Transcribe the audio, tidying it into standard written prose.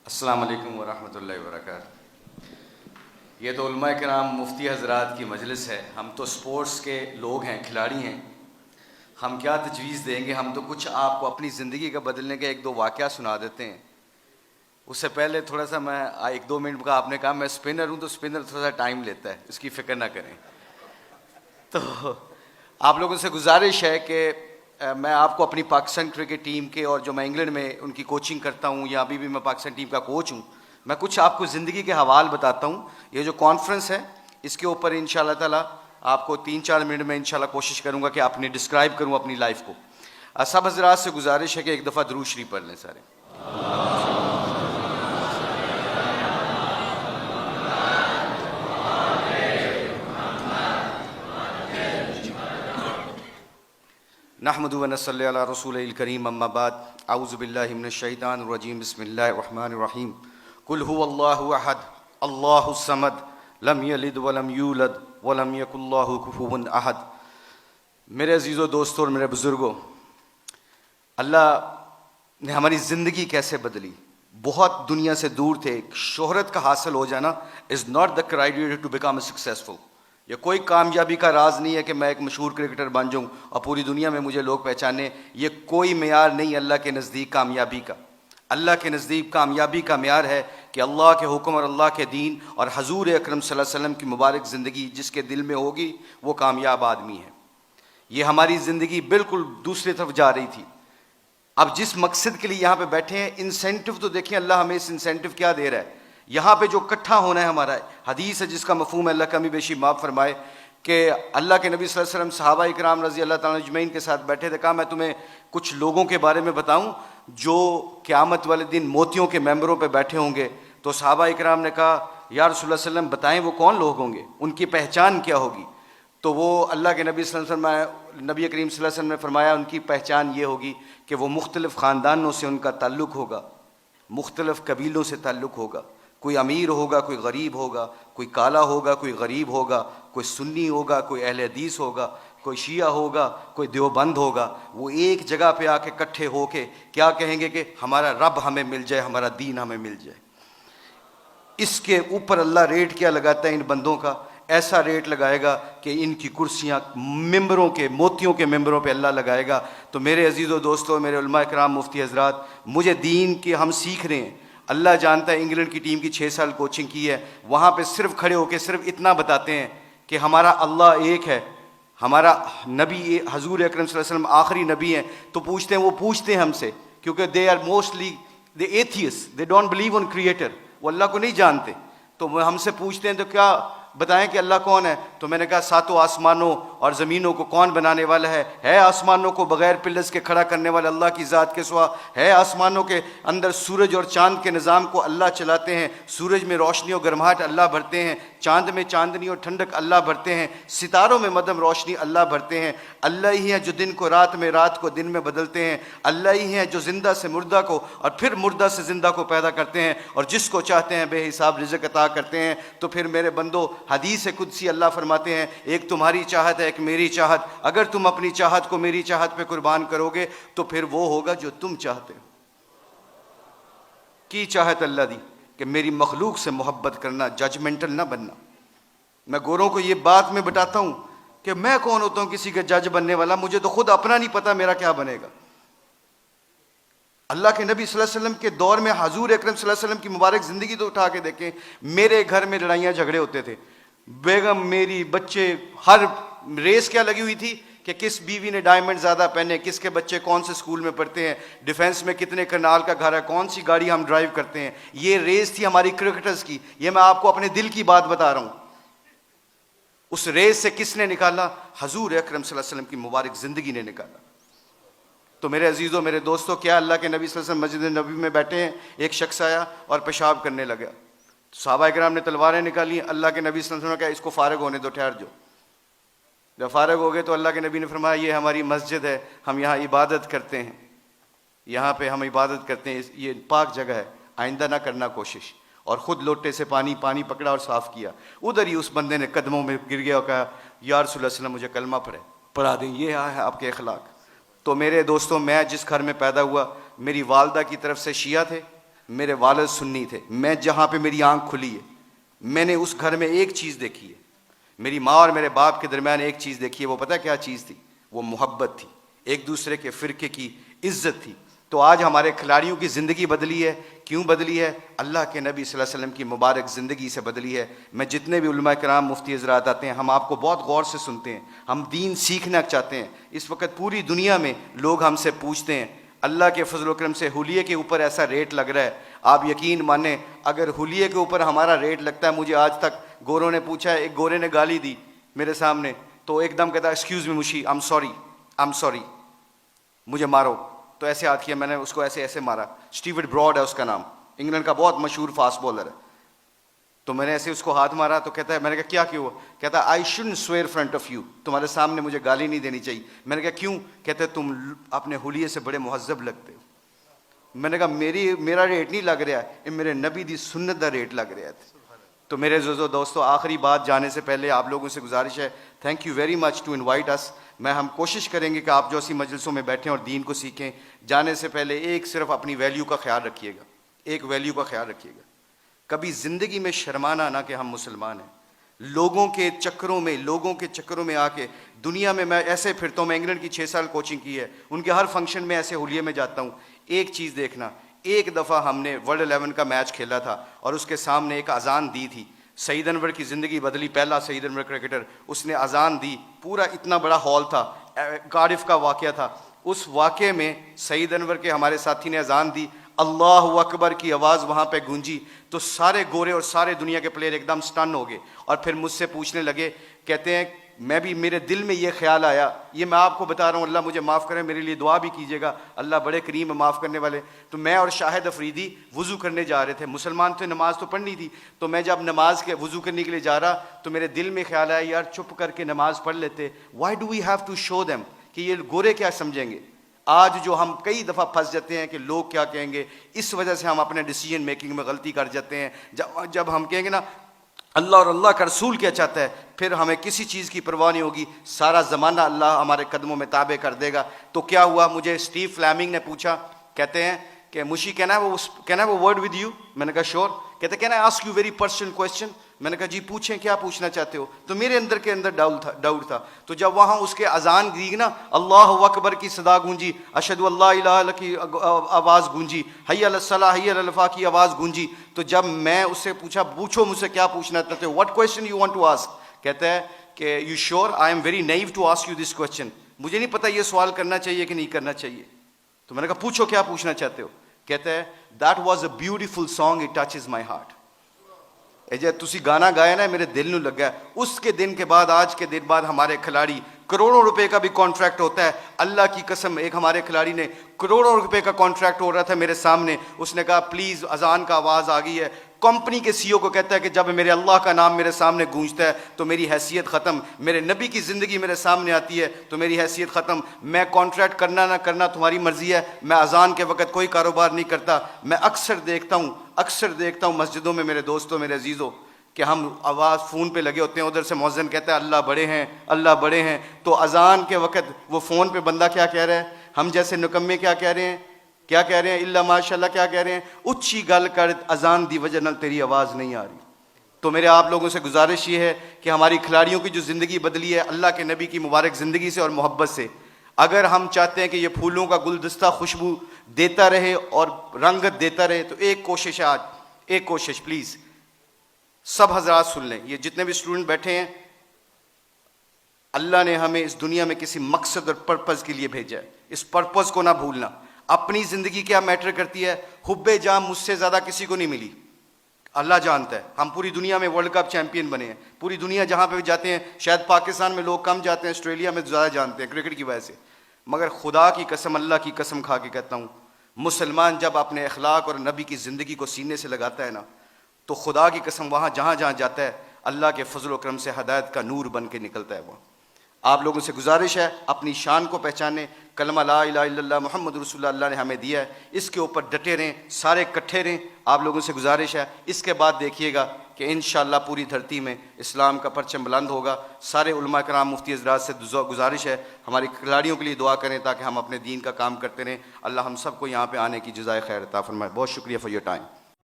अस्सलाम वालेकुम वरहमतुल्लाहि वबरकातुहू। ये तो उलमा किराम मुफ्ती हज़रात की मजलिस है। हम तो स्पोर्ट्स के लोग हैं, खिलाड़ी हैं। हम क्या तजवीज़ देंगे। हम तो कुछ आपको अपनी ज़िंदगी का बदलने के एक दो वाक़या सुना देते हैं। उससे पहले थोड़ा सा मैं 1-2 मिनट का, आपने कहा मैं स्पिनर हूँ तो स्पिनर थोड़ा सा टाइम लेता है, इसकी फ़िक्र ना करें। तो आप लोगों से गुजारिश है कि मैं आपको अपनी पाकिस्तान क्रिकेट टीम के, और जो मैं इंग्लैंड में उनकी कोचिंग करता हूँ या अभी भी मैं पाकिस्तान टीम का कोच हूँ, मैं कुछ आपको ज़िंदगी के हवाल बताता हूँ। ये जो कॉन्फ्रेंस है इसके ऊपर इंशाल्लाह ताला आपको 3-4 मिनट में इंशाल्लाह कोशिश करूँगा कि अपनी डिस्क्राइब करूँ अपनी लाइफ को। सब हज़रात से गुजारिश है कि एक दफ़ा दुरूद शरीफ पढ़ लें सारे। नहमदु व नसल्ली अला रसूलिल करीम अम्मा बाद अऊज़ु बिल्लाहि मिनश शैतानिर रजीम बिस्मिल्लाहिर रहमानिर रहीम कुल हुवल्लाहु अहद अल्लाहुस समद लम यलिद व लम यूलद व लम यकुल लहू कुफुवन अहद। मेरे अजीज़ों, दोस्तों और मेरे बुज़ुर्गों, अल्लाह ने हमारी ज़िंदगी कैसे बदली। बहुत दुनिया से दूर थे। शोहरत का हासिल हो जाना is not the criteria to become successful. ये कोई कामयाबी का राज नहीं है कि मैं एक मशहूर क्रिकेटर बन जाऊँ और पूरी दुनिया में मुझे लोग पहचाने। ये कोई मेयार नहीं अल्लाह के नज़दीक कामयाबी का। अल्लाह के नज़दीक कामयाबी का मेयार है कि अल्लाह के हुक्म और अल्लाह के दीन और हजूर अकरम सल्लल्लाहु अलैहि वसल्लम की मुबारक ज़िंदगी जिसके दिल में होगी वो कामयाब आदमी है। ये हमारी ज़िंदगी बिल्कुल दूसरी तरफ जा रही थी। अब जिस मकसद के लिए यहाँ पे बैठे हैं, इंसेंटिव तो देखिए अल्लाह हमें इस इंसेंटिव क्या दे रहा है। यहाँ पे जो इकट्ठा होना है, हमारा हदीस है जिसका मफहूम है, अल्लाह कमी बेशी माफ़ फरमाए, कि अल्लाह के नबी सल्लल्लाहु अलैहि वसल्लम सहाबा इकराम रज़ी अल्लाह ताला अजमईन के साथ बैठे थे। कहा मैं तुम्हें कुछ लोगों के बारे में बताऊँ जो क़यामत वाले दिन मोतियों के मेंबरों पर बैठे होंगे। तो सहाबा इकराम ने कहा या रसूलुल्लाह सल्लल्लाहु अलैहि वसल्लम बताएँ वो कौन लोग होंगे, उनकी पहचान क्या होगी। तो वो अल्लाह के नबी सल्लल्लाहु अलैहि वसल्लम, नबी करीम सल्लल्लाहु अलैहि वसल्लम ने फरमाया उनकी पहचान ये होगी कि वो मुख्तलिफ़ ख़ानदानों से उनका ताल्लुक़ होगा, मुख्तलिफ़ कबीलों से ताल्लुक़ होगा। कोई अमीर होगा, कोई गरीब होगा, कोई काला होगा, कोई गरीब होगा, कोई सुन्नी होगा, कोई अहले हदीस होगा, कोई शिया होगा, कोई देवबंद होगा। वो एक जगह पे आके इकट्ठे होके क्या कहेंगे कि हमारा रब हमें मिल जाए, हमारा दीन हमें मिल जाए। इसके ऊपर अल्लाह रेट क्या लगाता है इन बंदों का? ऐसा रेट लगाएगा कि इनकी कुर्सियाँ मेंबरों के, मोतियों के मेंबरों पे अल्लाह लगाएगा। तो मेरे अजीज़ों, दोस्तों, मेरे उलमा इकराम, मुफ्ती हज़रात, मुझे दीन के हम सीख रहे हैं। अल्लाह जानता है, इंग्लैंड की टीम की 6 साल कोचिंग की है। वहाँ पे सिर्फ खड़े होकर सिर्फ इतना बताते हैं कि हमारा अल्लाह एक है, हमारा नबी हजूर अकरम सल्लल्लाहु अलैहि वसल्लम आखिरी नबी हैं। तो पूछते हैं, वो पूछते हैं हमसे, क्योंकि they are mostly the atheist, they don't believe on creator, वो अल्लाह को नहीं जानते। तो वो हमसे पूछते हैं तो क्या बताएं कि अल्लाह कौन है। तो मैंने कहा 7 आसमानों और ज़मीनों को कौन बनाने वाला है आसमानों को बग़ैर पिलर्स के खड़ा करने वाला अल्लाह की ज़ात के सिवा है। आसमानों के अंदर सूरज और चाँद के निज़ाम को अल्लाह चलाते हैं। सूरज में रोशनी और गर्माहट अल्लाह भरते हैं, चाँद में चांदनी और ठंडक अल्लाह भरते हैं, सितारों में मदम रोशनी अल्लाह भरते हैं। अल्लाह ही हैं जो दिन को रात में, रात को दिन में बदलते हैं। अल्लाह ही हैं जो ज़िंदा से मुर्दा को और फिर मुर्दा से ज़िंदा को पैदा करते हैं और जिसको चाहते हैं बेहिसाब रिज़्क़ अता करते हैं। तो फिर मेरे बंदो, हदीस कुदसी अल्लाह फरमाते हैं, एक तुम्हारी चाहत है, एक मेरी चाहत। अगर तुम अपनी चाहत को मेरी चाहत पे कुर्बान करोगे तो फिर वो होगा जो तुम चाहते हो। की चाहत अल्लाह दी कि मेरी मखलूक से मोहब्बत करना, जजमेंटल ना बनना। मैं गोरों को ये बात में बताता हूँ कि मैं कौन होता हूँ किसी के जज बनने वाला, मुझे तो खुद अपना नहीं पता मेरा क्या बनेगा। अल्लाह के नबी सल्लल्लाहु अलैहि वसल्लम के दौर में हजूर अकरम सल्लल्लाहु अलैहि वसल्लम की मुबारक ज़िंदगी तो उठा के देखें। मेरे घर में लड़ाइयाँ झगड़े होते थे, बेगम, मेरी, बच्चे, हर रेस क्या लगी हुई थी कि किस बीवी ने डायमंड ज़्यादा पहने, किसके बच्चे कौन से स्कूल में पढ़ते हैं, डिफेंस में कितने करनाल का घर है, कौन सी गाड़ी हम ड्राइव करते हैं। ये रेस थी हमारी क्रिकेटर्स की। ये मैं आपको अपने दिल की बात बता रहा हूँ। उस रेस से किसने निकाला? हजूर अकरम सल्लल्लाहु अलैहि वसल्लम की मुबारक ज़िंदगी ने निकाला। तो मेरे अजीज़ों, मेरे दोस्तों, क्या अल्लाह के नबी सल्लल्लाहु अलैहि वसल्लम मस्जिद नबी में बैठे हैं, एक शख्स आया और पेशाब करने लगा। सहाबा इकराम ने तलवारें निकाली। अल्लाह के नबी सल्लल्लाहु अलैहि वसल्लम ने कहा इसको फ़ारिग होने दो, ठहर जाओ। जब फ़ारिग हो गए तो अल्लाह के नबी ने फरमाया ये हमारी मस्जिद है, हम यहाँ इबादत करते हैं, यहाँ पे हम इबादत करते हैं, ये पाक जगह है, आइंदा ना करना कोशिश। और ख़ुद लोटे से पानी पकड़ा और साफ़ किया। उधर ही उस बंदे ने कदमों में गिर गया और कहा या रसूलल्लाह सल्लल्लाहु अलैहि वसल्लम मुझे कलमा पढ़ा दें, ये है आपके अखलाक। तो मेरे दोस्तों, मैं जिस घर में पैदा हुआ, मेरी वालदा की तरफ से शिया थे मेरे वालिद सुन्नी थे, मैं जहाँ पे मेरी आंख खुली है मैंने उस घर में एक चीज़ देखी है, मेरी माँ और मेरे बाप के दरमियान एक चीज़ देखी है। वो पता क्या चीज़ थी? वो मोहब्बत थी, एक दूसरे के फ़िरके की इज्जत थी। तो आज हमारे खिलाड़ियों की ज़िंदगी बदली है। क्यों बदली है? अल्लाह के नबी सल्लल्लाहु अलैहि वसल्लम की मुबारक ज़िंदगी से बदली है। मैं जितने भी उलमा कराम, मुफ्ती हज़रात आते हैं, हम आपको बहुत गौर से सुनते हैं, हम दीन सीखना चाहते हैं। इस वक्त पूरी दुनिया में लोग हमसे पूछते हैं, अल्लाह के फजल करम से हुलिये के ऊपर ऐसा रेट लग रहा है, आप यकीन माने अगर हुलिये के ऊपर हमारा रेट लगता है, मुझे आज तक गोरों ने पूछा है, एक गोरे ने गाली दी मेरे सामने तो एकदम कहता एक्सक्यूज़ मी मुशी, आई एम सॉरी, मुझे मारो। तो ऐसे हाथ किया, मैंने उसको ऐसे ऐसे मारा। स्टीवर्ट ब्रॉड है उसका नाम, इंग्लैंड का बहुत मशहूर फास्ट बॉलर है। तो मैंने ऐसे उसको हाथ मारा तो कहता है, मैंने कहा क्या क्यों? कहता I shouldn't swear front of you, तुम्हारे सामने मुझे गाली नहीं देनी चाहिए। मैंने कहा क्यों? कहते हैं तुम अपने हुलिये से बड़े मुहज्जब लगते हो। मैंने कहा मेरा रेट नहीं लग रहा है, ये मेरे नबी दी सुन्नत का रेट लग रहा है। तो मेरे दोस्तों, आखिरी बात जाने से पहले आप लोगों से गुजारिश है, thank you very much to invite us. हम कोशिश करेंगे कि आप जो ऐसी मजलिसों में बैठें और दीन को सीखें। जाने से पहले एक सिर्फ अपनी वैल्यू का ख्याल रखिएगा, एक वैल्यू का ख्याल रखिएगा, कभी ज़िंदगी में शर्माना ना कि हम मुसलमान हैं। लोगों के चक्करों में आके दुनिया में मैं ऐसे फिरता हूँ। मैं इंग्लैंड की 6 साल कोचिंग की है, उनके हर फंक्शन में ऐसे हुलिये में जाता हूँ। एक चीज़ देखना, एक दफ़ा हमने वर्ल्ड 11 का मैच खेला था और उसके सामने एक अजान दी थी। सईद अनवर की ज़िंदगी बदली, पहला सईद अनवर क्रिकेटर, उसने अजान दी, पूरा इतना बड़ा हॉल था, कार्डिफ का वाक़या था। उस वाक़े में सईद अनवर के हमारे साथी ने अजान दी, अल्लाहु अकबर की आवाज़ वहाँ पे गूंजी, तो सारे गोरे और सारे दुनिया के प्लेयर एकदम स्टन हो गए और फिर मुझसे पूछने लगे, कहते हैं मैं भी, मेरे दिल में ये ख्याल आया, ये मैं आपको बता रहा हूँ, अल्लाह मुझे माफ़ करे, मेरे लिए दुआ भी कीजिएगा, अल्लाह बड़े करीम है माफ़ करने वाले। तो मैं और शाहिद अफरीदी वज़ू करने जा रहे थे, मुसलमान थे, नमाज़ तो पढ़नी थी। तो मैं जब नमाज के वज़ू करने के लिए जा रहा तो मेरे दिल में ख्याल आया, यार चुप करके नमाज़ पढ़ लेते, why do we have to show them कि ये गोरे क्या समझेंगे। आज जो हम कई दफ़ा फंस जाते हैं कि लोग क्या कहेंगे, इस वजह से हम अपने डिसीजन मेकिंग में गलती कर जाते हैं। जब हम कहेंगे ना अल्लाह और अल्लाह का रसूल क्या चाहता है, फिर हमें किसी चीज़ की परवाह नहीं होगी, सारा ज़माना अल्लाह हमारे कदमों में ताबे कर देगा। तो क्या हुआ, मुझे स्टीव फ्लेमिंग ने पूछा, कहते हैं कि मुशी कहना है वो वर्ड विद यू। मैंने कहा श्योर। कहते can I ask you very personal question. मैंने कहा जी पूछें, क्या पूछना चाहते हो। तो मेरे अंदर के अंदर डाउट था। तो जब वहाँ उसके अजान दी ना, अल्लाह अकबर की सदा गूंजी, अशहदु अल्ला इलाहा इल्लल्लाह की आवाज़ गूंजी, हय्या अलस सलाह हय्या अलल फलाह की आवाज़ गूंजी, तो जब मैं उससे पूछा, पूछो मुझसे क्या पूछना चाहते हो, what question you want to ask. कहता है कि you sure, I am very naive to ask you this question, मुझे नहीं पता ये सवाल करना चाहिए कि नहीं करना चाहिए। तो मैंने कहा पूछो क्या पूछना चाहते हो। कहता है that was a beautiful song, it touches my heart. जे तुसी गाना गाया ना, मेरे दिल में लगा। उसके दिन के बाद, आज के दिन बाद हमारे खिलाड़ी, करोड़ों रुपए का भी कॉन्ट्रैक्ट होता है। अल्लाह की कसम, एक हमारे खिलाड़ी ने करोड़ों रुपए का कॉन्ट्रैक्ट हो रहा था मेरे सामने, उसने कहा प्लीज़ अजान का आवाज़ आ गई है। कंपनी के सीईओ को कहता है कि जब मेरे अल्लाह का नाम मेरे सामने गूंजता है तो मेरी हैसियत ख़त्म, मेरे नबी की ज़िंदगी मेरे सामने आती है तो मेरी हैसियत ख़त्म। मैं कॉन्ट्रैक्ट करना ना करना तुम्हारी मर्ज़ी है, मैं अजान के वक़्त कोई कारोबार नहीं करता। मैं अक्सर देखता हूँ मस्जिदों में मेरे दोस्तों, मेरे अजीज़ों, कि हम आवाज़ फ़ोन पे लगे होते हैं, उधर से मौज़िन कहता है अल्लाह बड़े हैं, अल्लाह बड़े हैं। तो अजान के वक़्त वो फ़ोन पे बंदा क्या कह रहा है, हम जैसे निकम्मे क्या कह रहे हैं, इल्ला माशाल्लाह क्या कह रहे हैं, उच्ची गल कर अजान दी वजह नाल तेरी आवाज़ नहीं आ रही। तो मेरे आप लोगों से गुजारिश ये है कि हमारी खिलाड़ियों की जो ज़िंदगी बदली है अल्लाह के नबी की मुबारक ज़िंदगी से और मोहब्बत से, अगर हम चाहते हैं कि ये फूलों का गुलदस्ता खुशबू देता रहे और रंगत देता रहे, तो एक कोशिश है आज, एक कोशिश प्लीज़ सब हजरात सुन लें, ये जितने भी स्टूडेंट बैठे हैं, अल्लाह ने हमें इस दुनिया में किसी मकसद और पर्पज़ के लिए भेजा है, इस पर्पज़ को ना भूलना। अपनी ज़िंदगी क्या मैटर करती है, हुब्बे जाम मुझसे ज़्यादा किसी को नहीं मिली, अल्लाह जानता है। हम पूरी दुनिया में वर्ल्ड कप चैंपियन बने हैं, पूरी दुनिया जहाँ पे भी जाते हैं, शायद पाकिस्तान में लोग कम जाते हैं, ऑस्ट्रेलिया में ज़्यादा जानते हैं क्रिकेट की वजह से, मगर खुदा की कसम, अल्लाह की कसम खा के कहता हूँ, मुसलमान जब अपने अखलाक और नबी की ज़िंदगी को सीने से लगाता है ना, तो खुदा की कसम वहाँ जहाँ जहाँ जाता है अल्लाह के फजल व करम से हदायत का नूर बन के निकलता है। वो आप लोगों से गुजारिश है, अपनी शान को पहचाने, कलमा ला इलाहा इल्लल्लाह मुहम्मद रसूलुल्लाह अल्लाह ने हमें दिया है, इसके ऊपर डटे रहें, सारे इकट्ठे रहें। आप लोगों से गुजारिश है, इसके बाद देखिएगा कि इंशाअल्लाह पूरी धरती में इस्लाम का परचम बुलंद होगा। सारे उलमा कराम, मुफ्ती हज़रात से गुजारिश है हमारे खिलाड़ियों के लिए दुआ करें ताकि हम अपने दीन का काम करते रहें। अल्लाह हम सबको यहाँ पे आने की जज़ाए खैर अता फरमाए। बहुत शुक्रिया फॉर योर टाइम।